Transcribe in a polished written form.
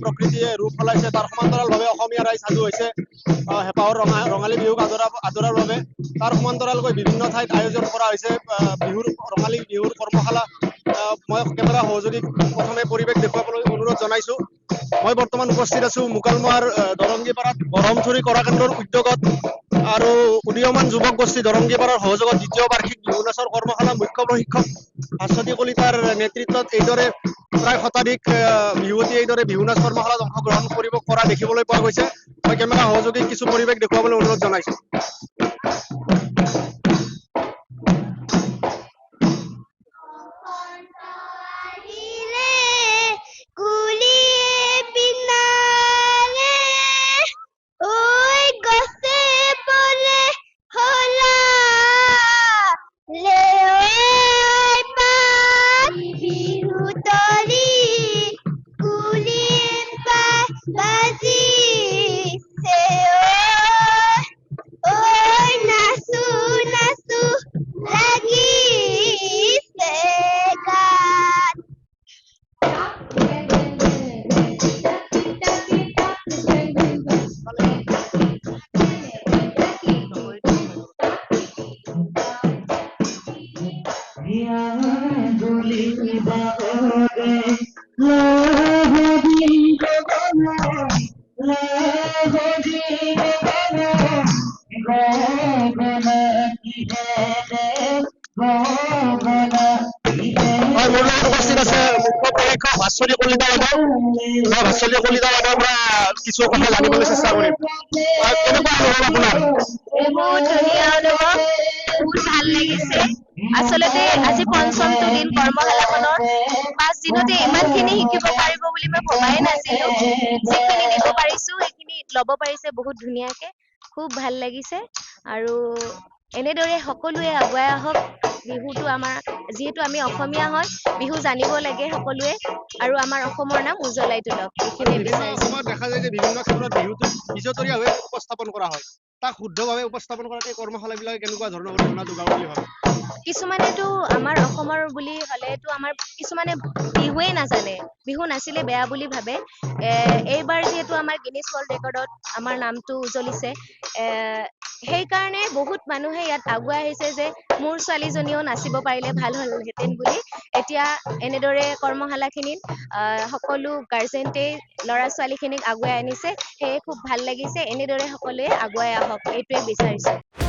প্ৰকৃতিয়ে ৰূপ সলাইছে তাৰ সমান্তৰালভাৱে অসমীয়া ৰাইজ সাজু হৈছে হেঁপাহৰ ৰঙালী বিহুক আদৰাৰ বাবে। তাৰ সমান্তৰালকৈ বিভিন্ন ঠাইত আয়োজন কৰা হৈছে ৰঙালী বিহুৰ কৰ্মশালা। মই কেমেৰা সহযোগীক প্ৰথমে পৰিৱেশ দেখুৱাবলৈ অনুৰোধ জনাইছো। মই বৰ্তমান উপস্থিত আছো মুকালমুৱাৰ দৰংগীপাৰাত বৰহমথুৰি কলা কেন্দ্ৰৰ উদ্যোগত আৰু উদীয়মান যুৱক গোষ্ঠী দৰংগীপাৰাৰ সহযোগত দ্বিতীয় বাৰ্ষিক বিহু নাচৰ কৰ্মশালা মুখ্য প্ৰশিক্ষক ভাস্বতী কলিতাৰ নেতৃত্বত এইদৰে প্ৰায় শতাধিক বিহুৱতী এইদৰে বিহু নাচ কৰ্মশালাত অংশগ্ৰহণ কৰা দেখিবলৈ পোৱা গৈছে। মই কেমেৰা সহযোগীক কিছু পৰিৱেশ দেখুৱাবলৈ অনুৰোধ জনাইছো। ভাস্বতী কলিতা বাইদেউৰ পৰা কিছু কথা জানিবলৈ চেষ্টা কৰিম। কেনেকুৱা অনুভৱ আপোনাৰ? বহুত ধুনীয়া অনুভৱ, বহুত ভাল লাগিছে। আচলতে আজি পঞ্চমটো দিন কৰ্মশালাখনৰ 5 দিনতে ইমানখিনি শিকিব পাৰিব বুলি মই ভবাই নাছিলো। যিখিনি দিব পাৰিছো সেইখিনি ল'ব পাৰিছে বহুত ধুনীয়াকে, খুব ভাল লাগিছে। আৰু এনেদৰে সকলোৱে আগুৱাই আহক। বিহুটো আমাৰ, যিহেতু আমি অসমীয়া হয়, বিহু জানিব লাগে সকলোৱে আৰু আমাৰ অসমৰ নাম উজ্বলাই তোলক। সময়ত দেখা যায় যে বিভিন্ন ক্ষেত্ৰত বিহুটো বিজতৰীয়াভাৱে উপস্থাপন কৰা হয়। তাক শুদ্ধভাৱে উপস্থাপন কৰাতে কৰ্মশালাবিলাকে কেনেকুৱা ধৰণৰ অৰিহণা যোগাব বুলি ভাবে? কিছুমানেতো আমাৰ অসমৰ বুলি হ'লেতো আমাৰ কিছুমানে বিহুৱে নাজানে, বিহু নাচিলে বেয়া বুলি ভাবে। এইবাৰ যিহেতু আমাৰ গিনিজ ৱৰ্ল্ড ৰেকৰ্ডত আমাৰ নামটো উজলিছে, সেইকাৰণে বহুত মানুহে ইয়াত আগুৱাই আহিছে যে মোৰ ছোৱালীজনীও নাচিব পাৰিলে ভাল হ'লহেঁতেন বুলি। এতিয়া এনেদৰে কৰ্মশালাখিনিত সকলো গাৰ্জেণ্টেই ল'ৰা ছোৱালীখিনিক আগুৱাই আনিছে, সেয়ে খুব ভাল লাগিছে। এনেদৰে সকলোৱে আগুৱাই আহক, এইটোৱে বিচাৰিছোঁ।